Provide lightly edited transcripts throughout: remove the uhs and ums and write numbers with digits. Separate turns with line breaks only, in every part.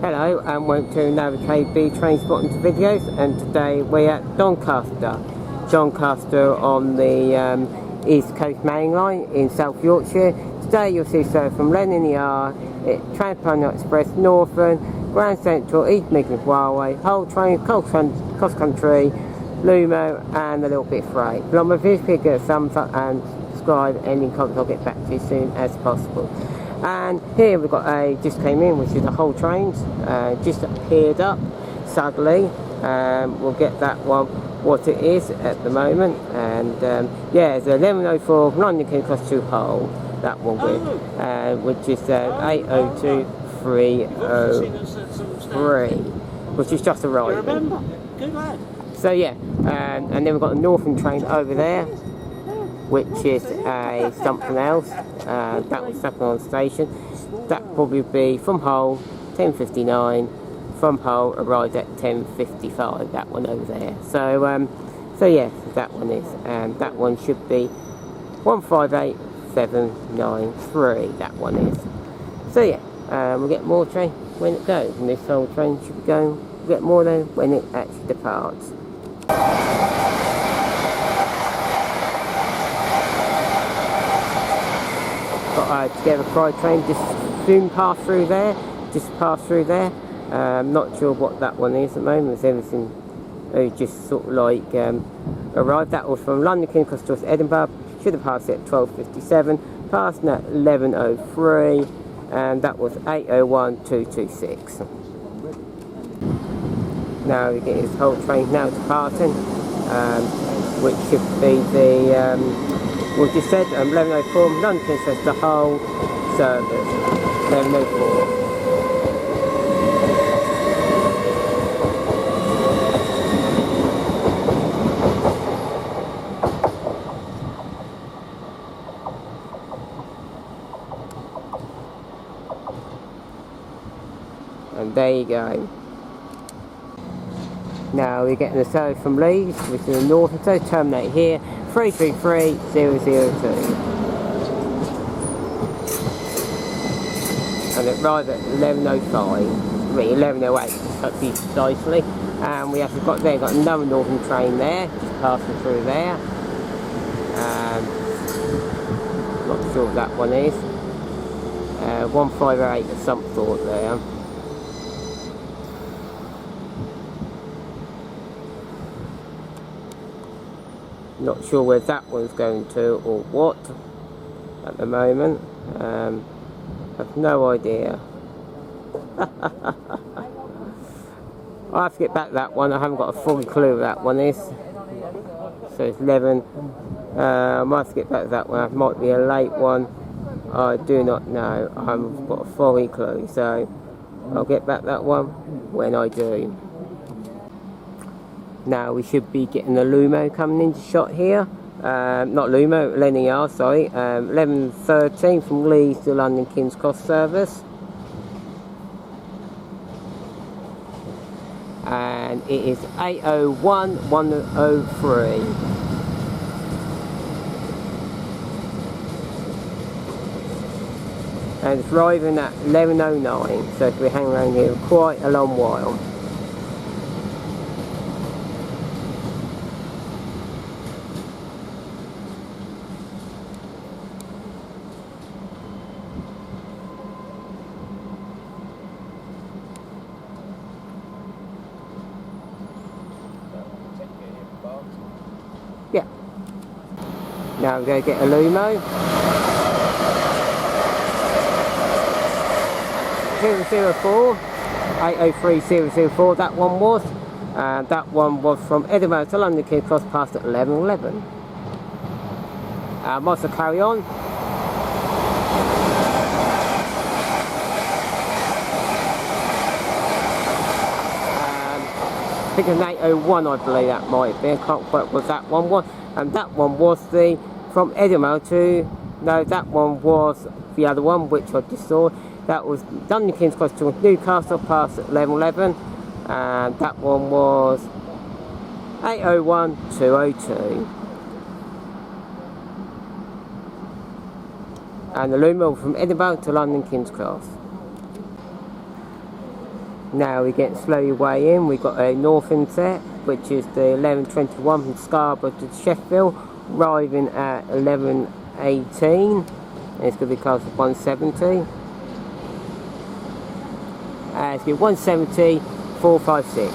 Hello and welcome to another KB train spotting videos, and today we're at Doncaster on the East Coast Main Line in South Yorkshire. Today you'll see service from LNER, TransPennine Express, Northern, Grand Central, East Midlands Railway, Hull Train, CrossCountry, Lumo and a little bit freight. But on my video, please give a thumbs up and subscribe, and in comments I'll get back to you as soon as possible. And here we've got just came in, which is the Hull trains, just appeared up suddenly. We'll get that one what it is at the moment, and yeah, it's 1104 London King's Cross to Hull, that one with, which is 802303, which is just arrived.
Good lad.
So yeah, and then we've got the Northern train over there, which is something else. That was something on station. That will probably be from Hull, 10:59. From Hull, arrived at 10:55. That one over there. So yeah, that one is, and that one should be 158793. That one is. So yeah, we'll get more train when it goes, and this whole train should be going. We'll get more than when it actually departs. Got Together Pride train just soon passed through there. Not sure what that one is at the moment. It's everything just sort of like arrived. That was from London King's Cross to Edinburgh. Should have passed it at 12:57. Passed at 11:03, and that was 801226. Now we get his whole train now departing, which should be the we just said 1104 London King's Cross to Hull service. 1104. And there you go. Now we're getting a service from Leeds, which is the Northern, so terminate here, 333002. And it arrived at 11:05, 11:08 to be precisely. And we actually got another Northern train there, just passing through there. Not sure what that one is. 1508 of some sort there. Not sure where that one's going to or what at the moment. I've no idea. I'll have to get back that one. I haven't got a full clue what that one is. So it's 11. I might have to get back to that one. It might be a late one. I do not know. I haven't got a full clue. So I'll get back that one when I do. Now we should be getting the Lumo coming into shot here. Not Lumo, LNER, sorry. 11:13 from Leeds to London King's Cross service. And it is 801103. And it's arriving at 11:09, so we hang around here quite a long while. Yeah. Now we're going to get a Lumo. 004, 803004, that one was. That one was from Edinburgh to London King's Cross, past at 11:11. Must have carry on. I think it's an 801, I believe that might be. I can't quite what that one was. And that one was the from Edinburgh to, no, that one was the other one, which I just saw. That was London King's Cross to Newcastle, past at 11:11. And that one was 801202. and the Lumo from Edinburgh to London King's Cross. Now we get slowly way in. We've got a northern set, which is the 11:21 from Scarborough to Sheffield, arriving at 11:18. It's going to be close to 170. It's going to be 170, 456.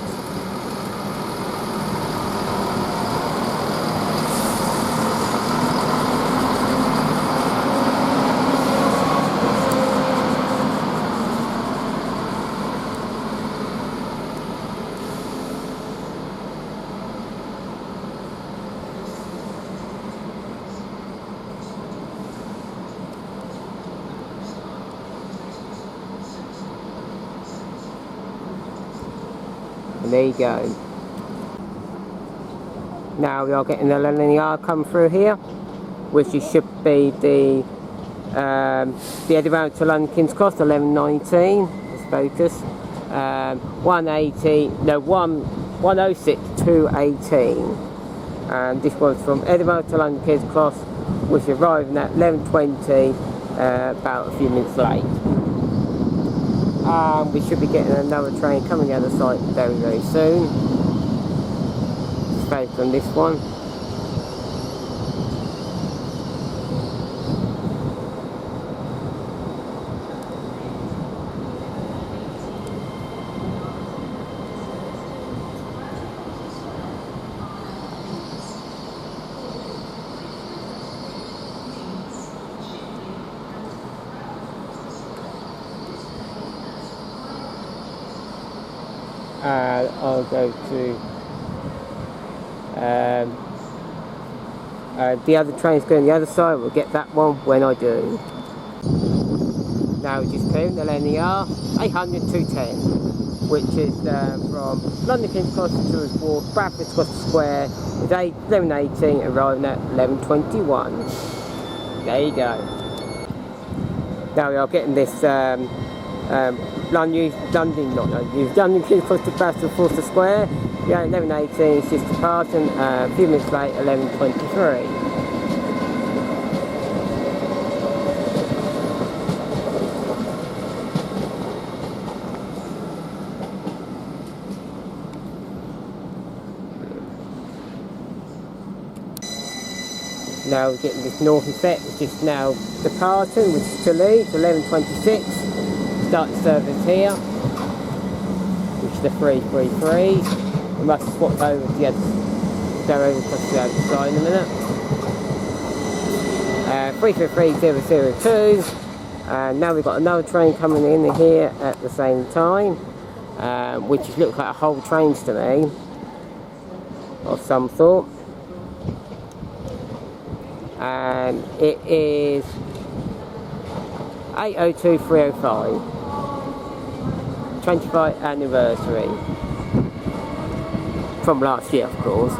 And there you go. Now we are getting the LNER come through here, which should be the Edinburgh to London King's Cross, 11:19. Let's focus. 106 218. And this one's from Edinburgh to London King's Cross, which is arriving at 11:20, about a few minutes late. We should be getting another train coming down the site very, very soon. Let's focus on this one. I'll go to the other train's going the other side. We'll get that one when I do. Now we just came the LNER 800 210, which is from London King's Cross to Tours Wharf, Bradford Scotland Square, with 11:18, arriving at 11:21. There you go. Now we are getting this London King's Cross to Bradford Forster Square. Yeah, 11:18, it's just departing, a few minutes late, 11:23. Now we're getting this northern set, which is now departing, which is to Leeds, 11:26. Starting service here, which is the 333. We must swap over to the other, go over to the other side in a minute. 333002. And now we've got another train coming in here at the same time, which looks like a whole trains to me, of some sort. And it is 802305. 25th anniversary from last year, of course.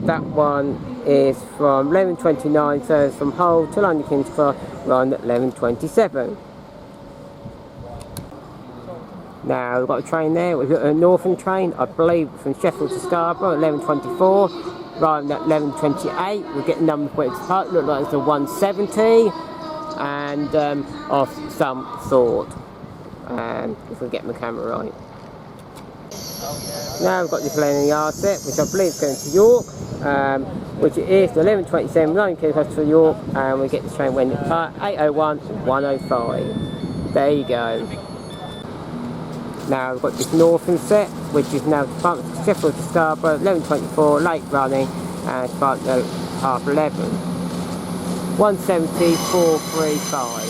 That one is from 11:29, so it's from Hull to London King's Cross, run at 11:27. Now we've got a train there, we've got a northern train, I believe from Sheffield to Scarborough, 11:24, arriving at 11:28. We're getting number plates apart, look like it's a 170, and of some sort, if we get my camera right. Now we've got this LNER set, which I believe is going to York, which it is the 11:27, 9 km to York, and we get this train when it departs, 8:01, 1:05. There you go. Now we've got this northern set, which is now departing from Sheffield to Scarborough, 11:24, late running, and departing at 11:30. 170, 435.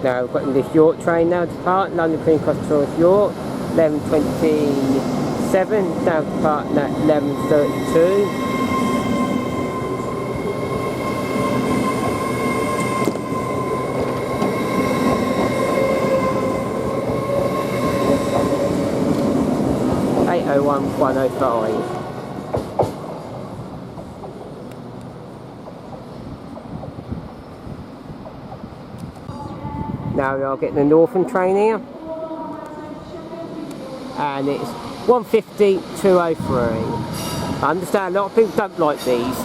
Now we've got this York train now departing, London King's Cross towards York, 11:27, now departing at 11:32. 105. Now we are getting the Northern train here, and it's 150-203. I understand a lot of people don't like these.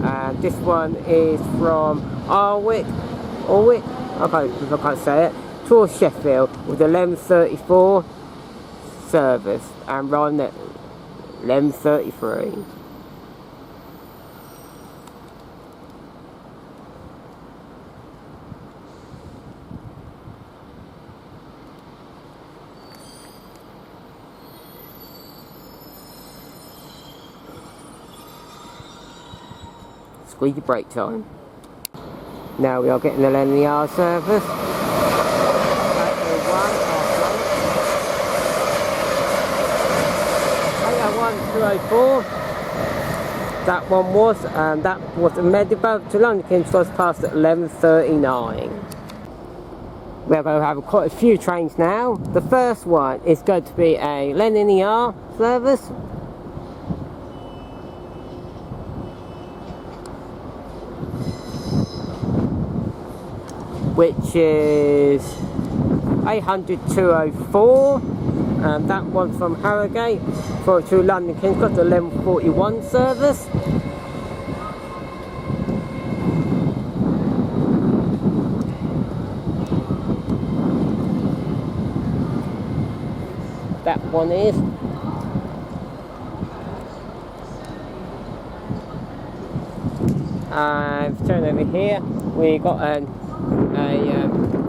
And this one is from Arwick, I can't say it, towards Sheffield with the 11:34 service and run at 11:33. Squeaky brake time. Now we are getting the LNER service. 801-204. That one was, and that was a Medibug to London King's Cross past at 11:39. We're going to have quite a few trains now. The first one is going to be a LNER service. Which is 800-204, and that one from Harrogate to London King's Cross, the 11:41 service. That one is. And turn over here, we got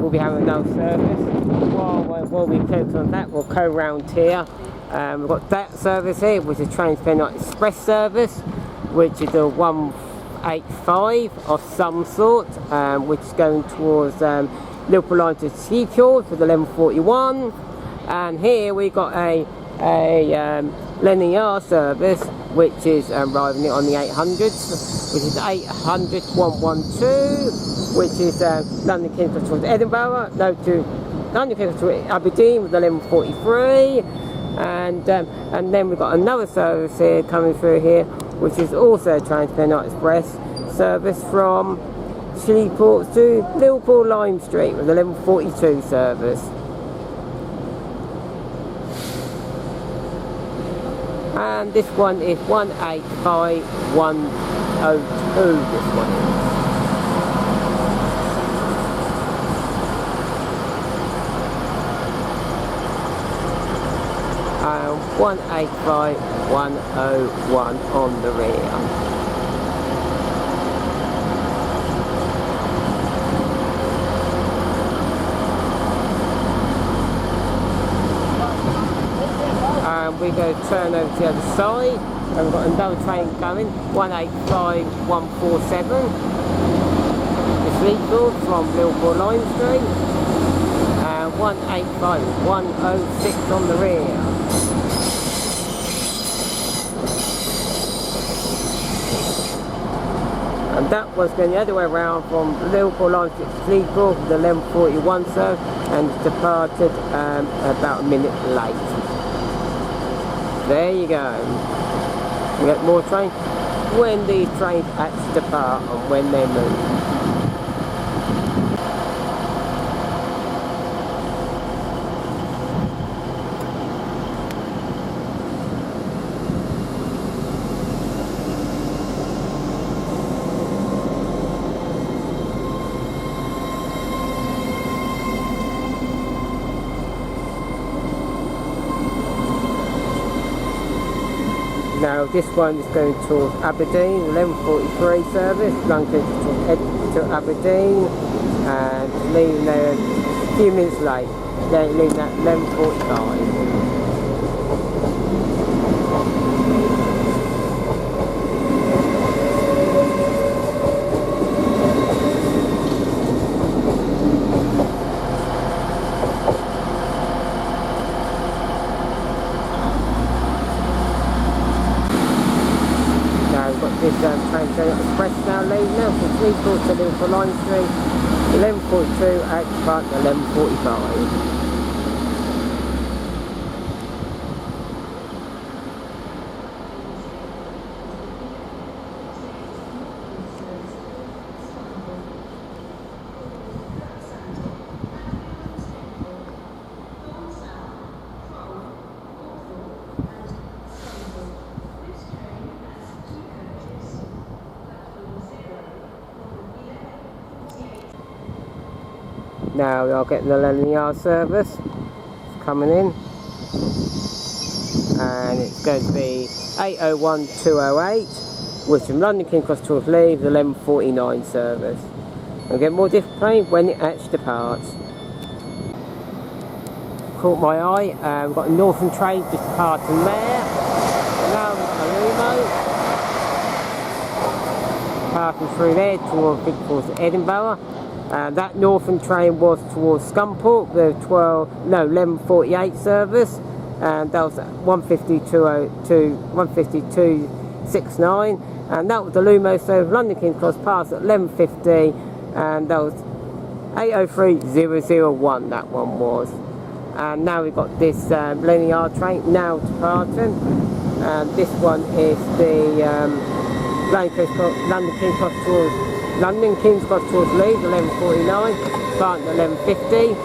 we'll be having another service. While we focus on that, we'll go around here. We've got that service here, which is TransPennine Express service, which is a 185 of some sort, which is going towards Liverpool line to Seafield for the 11:41. And here we got a LNER service, which is arriving on the 800s, which is 800-112, which is London King's Cross towards Edinburgh, no, to London King's Cross to Aberdeen with 11:43, and then we've got another service here coming through here, which is also a TransPennine Express service from Sleeport to Liverpool Lime Street with 11:42 service. And this one is 185-102, this one is. 185-101 on the rear. We go turn over to the other side, and we've got another train coming, 185-147, the Sleaford from Liverpool Lime Street, and 185-106 on the rear. And that was going the other way around from Liverpool Lime Street to Sleaford with the 11:41 service, and departed about a minute late. There you go. We get more trains when these trains actually depart and when they move. Now this one is going towards Aberdeen, 11:43 service, London to Aberdeen, and leaving there a few minutes late, leaving at 11:45. This TransPennine Express now leaving now from Sleaford to Liverpool Lime Street, 11:42, out to Park 11:45. Now we are getting the LNER service. It's coming in. And it's going to be 801208, which from London King's Cross towards Leeds, 1149 service. I'll get more display when it actually departs. Caught my eye, we've got a Northern train just departing there. And now we've got a Lumo passing through there towards Edinburgh. That Northern train was towards Scunthorpe, the 1148 service. And that was 152.69, and that was the Lumo service London King's Cross past at 11:50, and that was 803001. That one was. And now we've got this LNER train now departing, and this one is the London King's Cross towards Leeds, 11:49, starting at 11:50.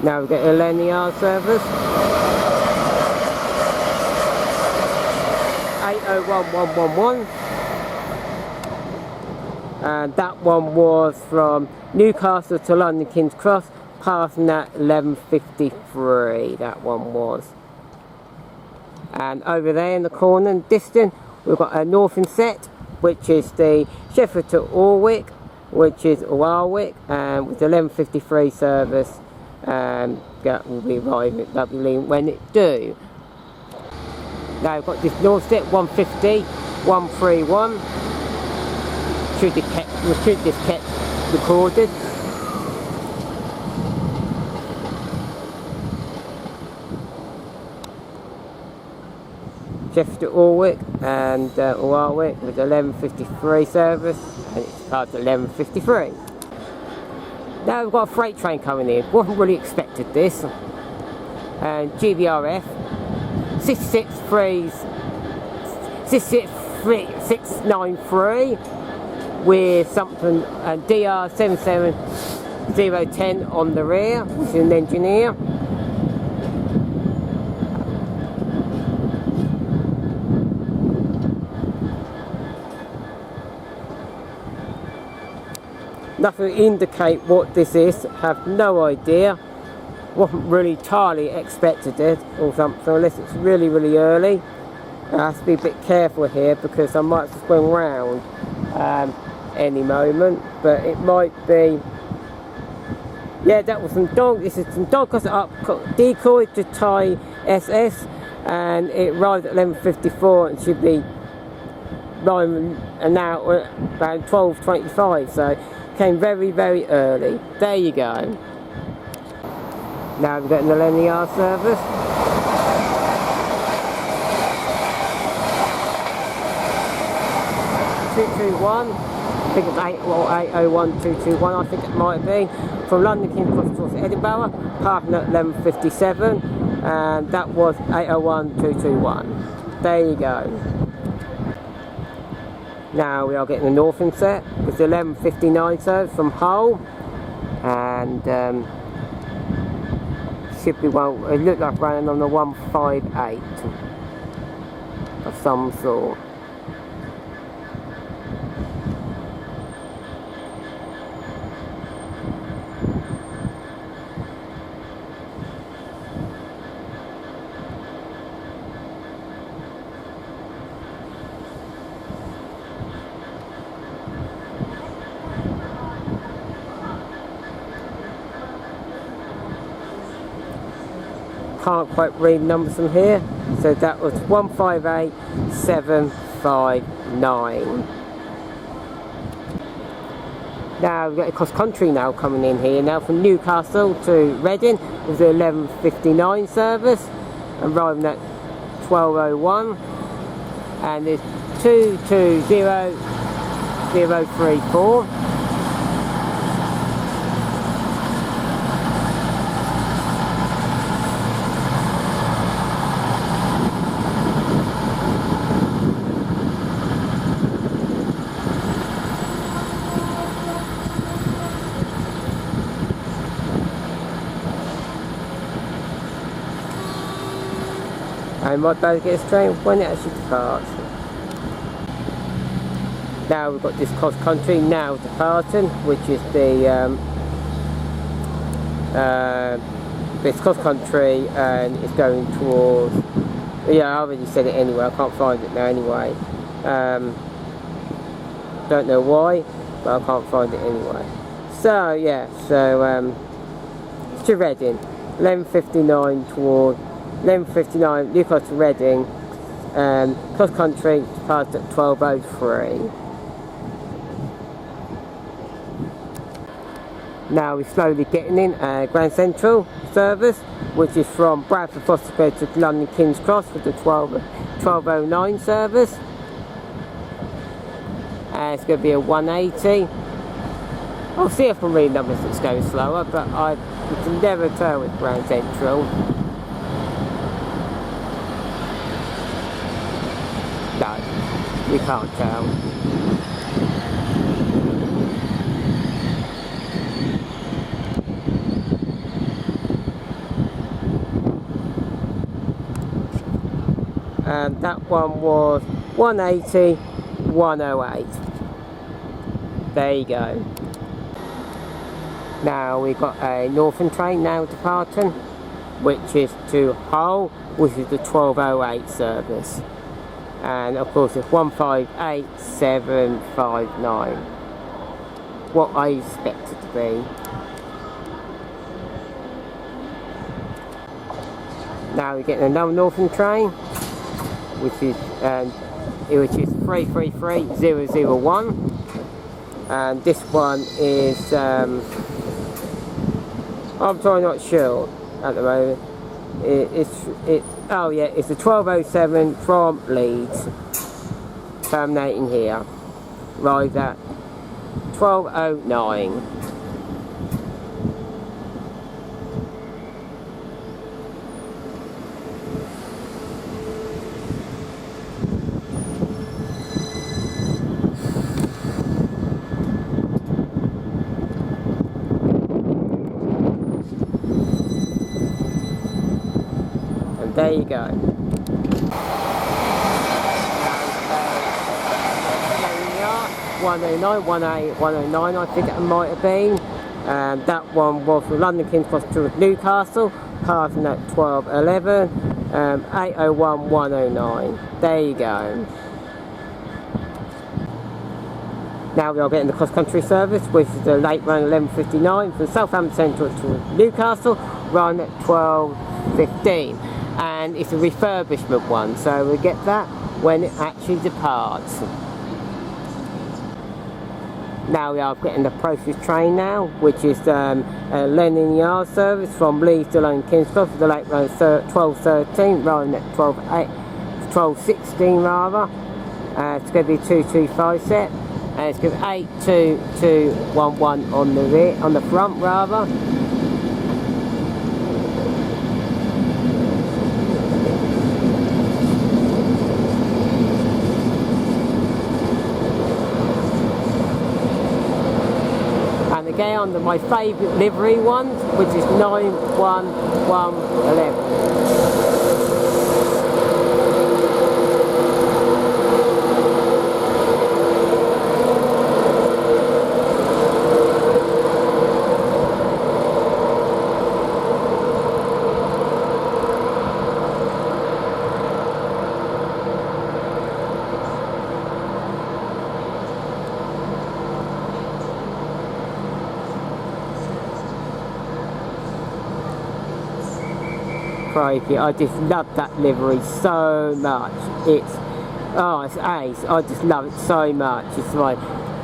Now we get a LNER service. 801111. And that one was from Newcastle to London King's Cross, passing at 11:53. That one was. And over there in the corner and distant, we've got a Northern set, which is the Sheffield to Alwick, which is Warwick, and with the 11:53 service. That will be arriving at Dublin when it do. Now we've got this North set 150, 131. Should this kept recorded. Sheffield to Alwick and Warwick with 11:53 service, and it's past 11:53. Now we've got a freight train coming in. Wasn't really expected this. And GBRf 693 with something DR 77010 on the rear, which is an engineer. Nothing to indicate what this is, have no idea. Wasn't really entirely expected it or something, unless it's really early. I have to be a bit careful here because I might swing round any moment, but it might be. Yeah, that was this is some Doncaster up decoy to Thai SS, and it arrived at 11:54 and should be arriving now around 12:25. So. Came very early. There you go. Now we're getting the LNER service. (221). I think it's 801221. I think it might be from London King's Cross towards Edinburgh, parking at 11:57, and that was 801221. There you go. Now we are getting the Northern set with the 11:59 service from Hull, and should be well. It looked like running on the 158 of some sort. Can't quite read numbers from here, so that was 158759. Now we've got a CrossCountry now coming in here now from Newcastle to Reading with the 11:59 service, arriving at 12:01, and it's 220034. I might be able to get this train when it actually departs. Now we've got this CrossCountry now departing, which is the this CrossCountry, and it's going towards, yeah, I already said it anyway, I can't find it now anyway. Don't know why, but I can't find it anyway. So yeah, so it's to Reading, 11:59 toward 11:59 Newcastle to Reading, CrossCountry departs at 12:03. Now we're slowly getting in Grand Central service, which is from Bradford Foster Square to London King's Cross with the 12:09 service. It's going to be a 180. I'll see if I can read numbers that's going slower, but you can never tell with Grand Central. No, we can't tell. And that one was 180, 108. There you go. Now we've got a Northern train now departing, which is to Hull, which is the 12:08 service. And of course it's 158759. What I expect it to be. Now we're getting another Northern train, which is 333001, and this one is I'm not sure at the moment. It's oh yeah, it's a 12:07 from Leeds, terminating here, arrived at 12:09. There you go. 109, 108, 109 I think it might have been. That one was from London King's Cross to Newcastle, passing at 12:11, 801, 109. There you go. Now we are getting the CrossCountry service, which is the late run 11:59 from Southampton Central to Newcastle, run at 12:15. And it's a refurbishment one, so we get that when it actually departs. Now we are getting the process train now, which is a LNER service from Leeds to London King's Cross with the late run 12:13, running at 12:16 rather. It's going to be 225 set, and it's going to be 82211 on the rear, on the front rather. Again, under my favourite livery ones, which is 91111. Crikey, I just love that livery so much. It's ace. I just love it so much. It's my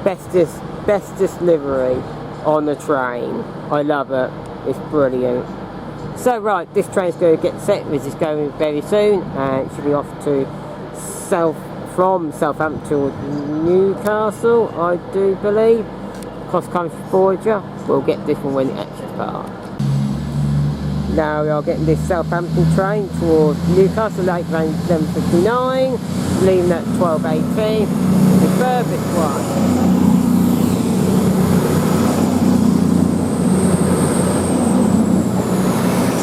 bestest livery on the train. I love it. It's brilliant. So right, this train's going to get set, which is going very soon, and it should be off to from Southampton to Newcastle, I do believe. CrossCountry Voyager. We'll get this one when it actually starts. Now we are getting this Southampton train towards Newcastle, late range 11:59, leaving at 12:18, the furthest one.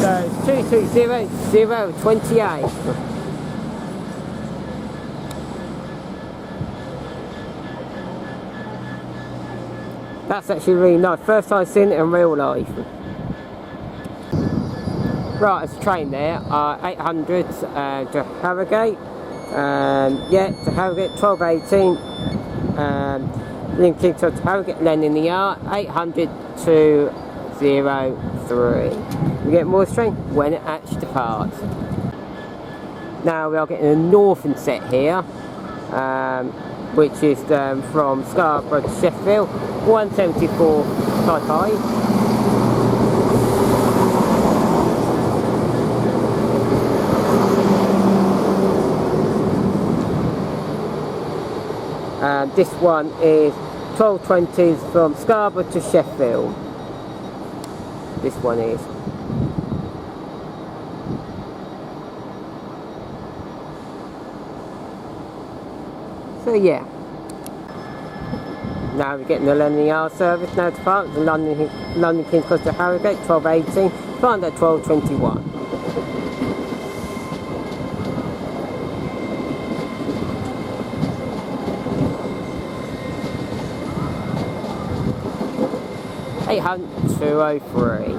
So it's 220028. That's actually really nice. First time seeing it in real life. Right, it's a train there. 800 to Harrogate. Yeah, to Harrogate, 12:18. Linking to Harrogate, LNER, 800 to 03. We get more train when it actually departs. Now we are getting a northern set here, which is from Scarborough to Sheffield, 174 type I. And this one is 1220s from Scarborough to Sheffield. This one is. So yeah. Now we're getting the LNER service now to park. The London King's Cross to Harrogate, 12:18. Find at 12:21. (803).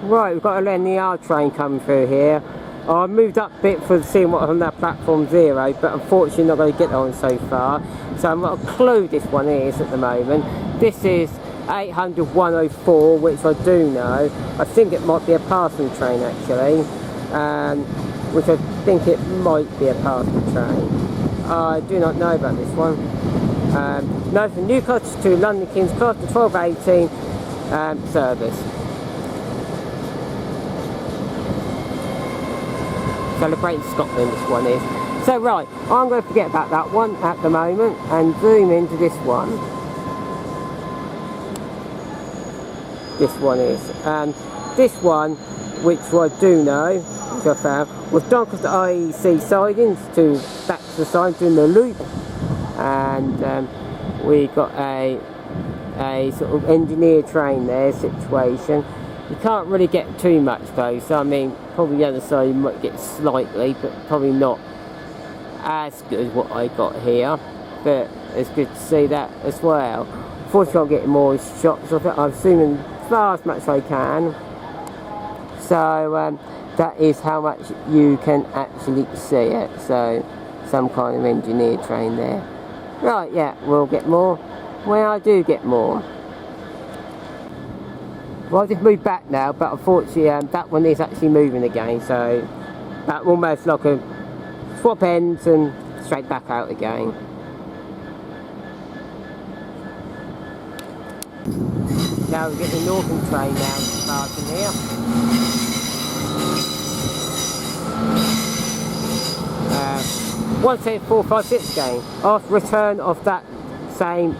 Right, we've got a LNER train coming through here. I moved up a bit for seeing what was on that platform 0, but unfortunately not going to get on so far. So I'm not a clue this one is at the moment. This is 800-104, which I do know. I think it might be a passing train actually, which I think it might be a passing train. I do not know about this one. No, from Newcastle to London King's Cross to 12:18 service. Celebrating Scotland, this one is. So right, I'm going to forget about that one at the moment and zoom into this one. This one is. And this one, which I do know, which I found, was Doncaster IEC sidings to back to the side doing the loop. And we got a sort of engineer train there situation. You can't really get too much though, so I mean, probably the other side you might get slightly, but probably not as good as what I got here. But it's good to see that as well. Unfortunately, I'm getting more shots of it. I'm zooming as much as I can. So that is how much you can actually see it. So some kind of engineer train there. Right, yeah, we'll get more when I do get more. Well, I just moved back now, but unfortunately that one is actually moving again, so that almost like a swap ends and straight back out again. Now we get the northern train now starting here. 17456 again, off return of that same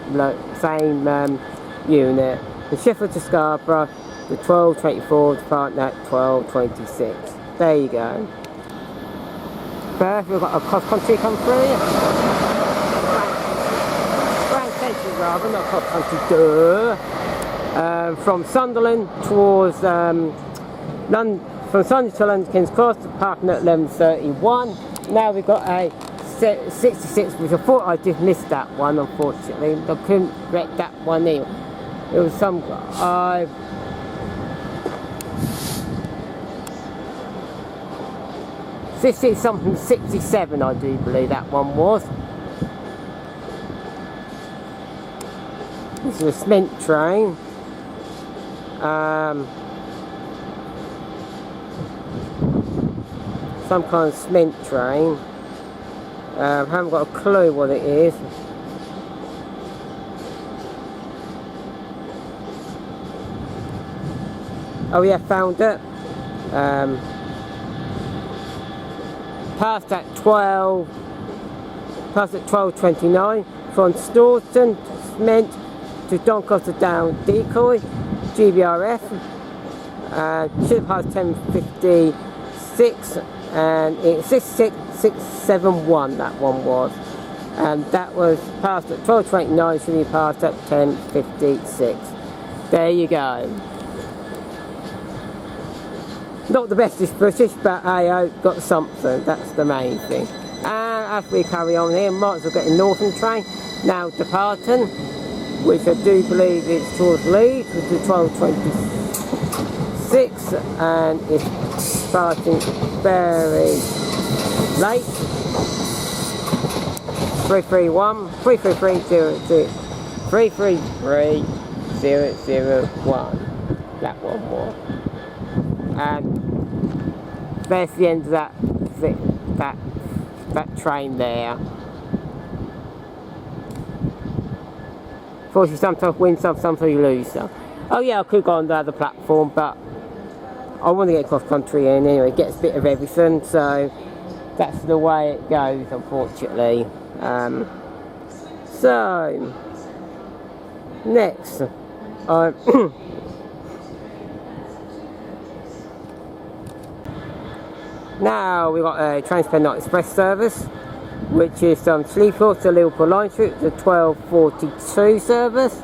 unit. The Sheffield to Scarborough, the 12:24 departing at 12:26. There you go. First, we've got a CrossCountry come through. Grand Central rather, not CrossCountry. Duh. From Sunderland towards London, from Sunderland to London King's Cross, departing at 11:31. Now we've got a 66, which I thought I just missed that one. Unfortunately, I couldn't wreck that one either. It was some 67, I do believe that one was. This is a cement train. Some kind of cement train. Haven't got a clue what it is. Oh yeah, found it. Passed at 12:29 from Staunton Cement to Doncaster Down Decoy, GBRf. Should have passed 10:56 and it's 66671 that one was. And that was passed at 12:29, should be passed at 10:56. There you go. Not the bestest British, but hey, got something, that's the main thing. And as we carry on here, might as well get a Northern train, now departing, which I do believe is towards Leeds, which is 12:26, and it's starting very late. 333-001, that one more. And there's the end of that train there. Fortunately, sometimes win some, sometimes you lose some. Oh yeah, I could go on the other platform, but I want to get cross-country in anyway. It gets a bit of everything, so that's the way it goes, unfortunately. So next, now we've got a TransPennine Express service, which is from Sleaford to Liverpool Line Street, the 12:42 service,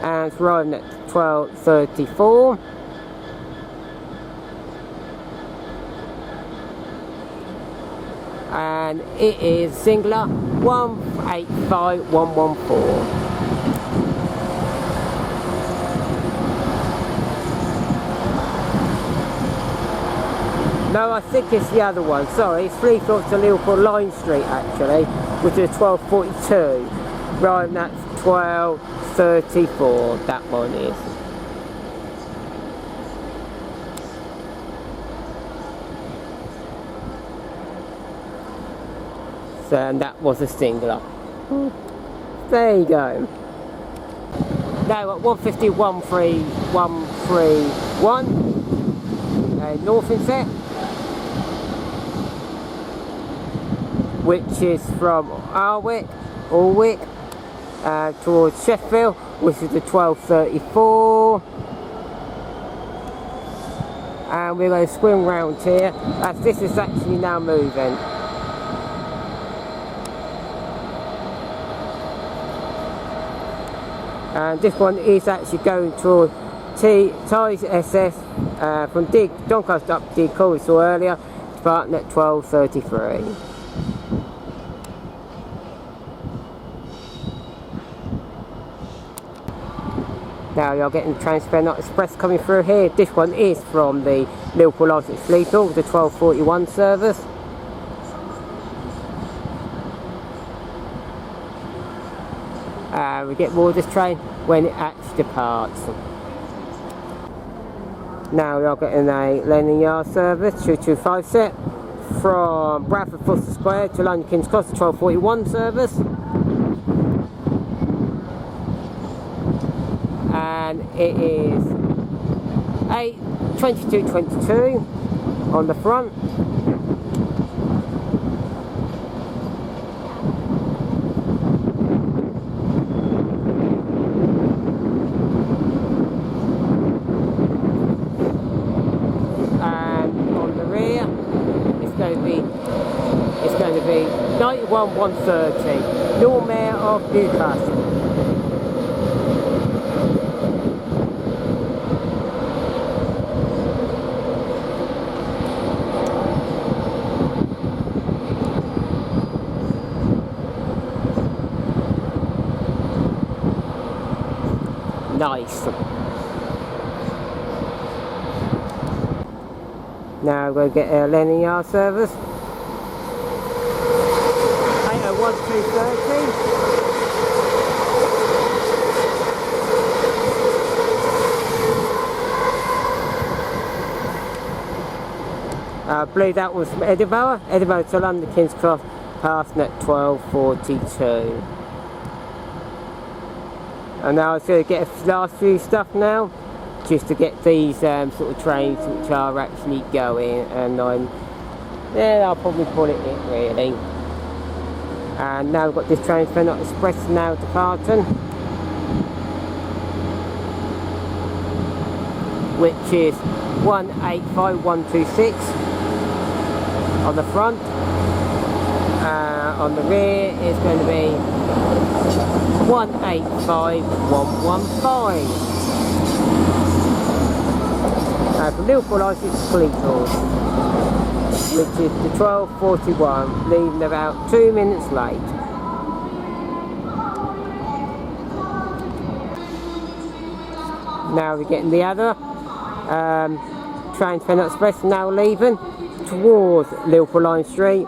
and it's arriving at 12:34. And it is singular 185114. No, I think it's the other one. Sorry, it's Sleaford to Liverpool Line Street actually, which is 12:42. Right, that's 12:34. That one is. So, and that was a singular. There you go. Now at 1513131, Northern set, which is from Alwick towards Sheffield, which is the 12:34. And we're going to swing round here as this is actually now moving. And this one is actually going toward Ties SS from Doncaster up to Deagle, we saw earlier, starting at 12:33. Now you're getting TransPennine Express coming through here. This one is from the Liverpool Line to Sleaford, the 12:41 service. We get more of this train when it actually departs. Now we are getting a LNER service, 225 set, from Bradford Foster Square to London King's Cross, the 12:41 service. And it is 8:22:22 on the front. It's going to be 91:130, LNER of Newcastle. Nice. Now we're going to get a LNER service. 801:230. I believe that was from Edinburgh to London King's Cross, passing at 12:42. And now I'm going to get a last few stuff now, just to get these sort of trains which are actually going, and I'll probably call it really. And now we've got this TransPennine Express now departing, which is 185126 on the front. On the rear is going to be 185115. from Liverpool Line to Fleetwood, which is the 12:41, leaving about 2 minutes late. Now we're getting the other TransPennine Express now leaving towards Liverpool Line Street,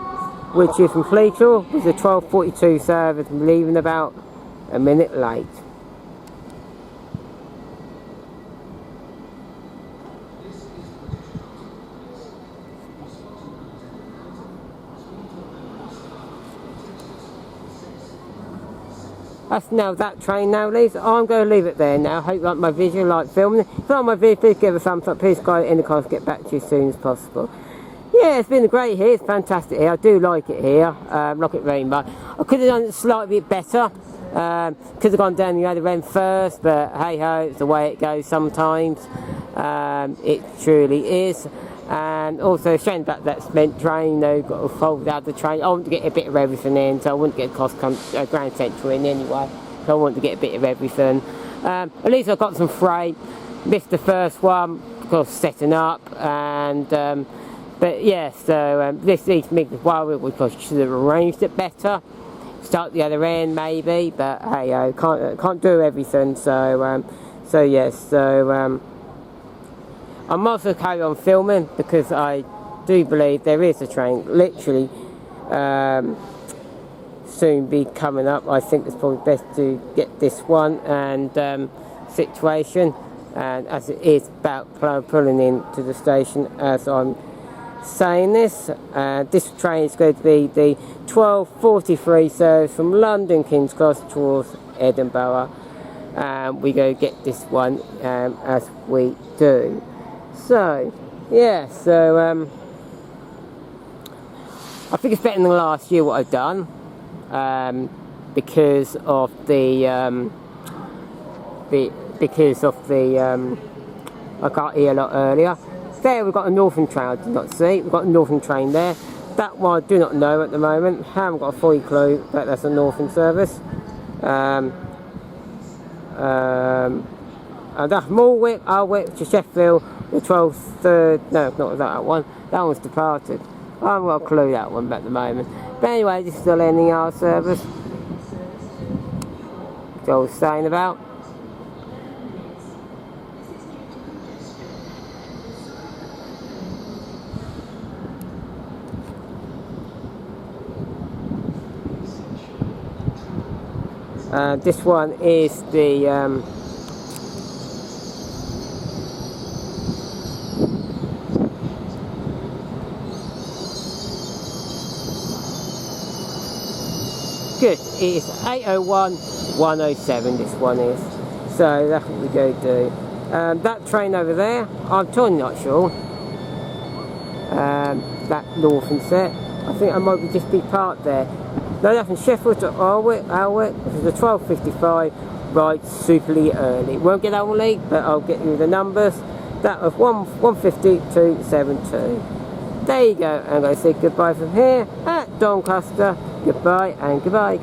which is from Fleetwood, with the 12:42 service, leaving about a minute late. That's now that train now leaves. I'm going to leave it there now. Hope you like my video, like filming it. If you like my video, please give a thumbs up. Please go in the comments, get back to you as soon as possible. Yeah, it's been great here. It's fantastic here. I do like it here. Like it very much. I could have done it slightly bit better. Could have gone down the other end first, but hey ho, it's the way it goes sometimes. It truly is. And also, shame about that cement train, though, got to fold out the train. I want to get a bit of everything in, so I wouldn't get Grand Central in anyway. So I want to get a bit of everything. At least I got some freight. Missed the first one because setting up, and but yeah. So this leads me to worry because I should have arranged it better. Start the other end maybe, but hey, can't do everything. So yes. So. I'm also carry on filming because I do believe there is a train literally soon be coming up. I think it's probably best to get this one and situation, and as it is about pulling into the station as I'm saying this. This train is going to be the 12:43 service from London King's Cross towards Edinburgh, and we go get this one as we do. So, yeah, so I think it's better than last year what I've done, because of the I got here a lot earlier. There we've got a northern train I did not see. We've got a northern train there. That one I do not know at the moment. Haven't got a full clue that that's a northern service. And that's Morwick, Alwick to Sheffield, the 12:3, no, not that one. That one's departed. I haven't got a clue that one at the moment. But anyway, this is the LNER service, which I was saying about. This one is the good, it is 801-107 this one is, so that's what we go do. That train over there, I'm totally not sure, that northern set, I think I might just be parked there. No, that's from Sheffield to Alwick, this is the 12:55, right, superly early. Won't get that one late, but I'll get you the numbers. That was 1:52.72. There you go, I'm going to say goodbye from here at Doncaster. Goodbye and goodbye.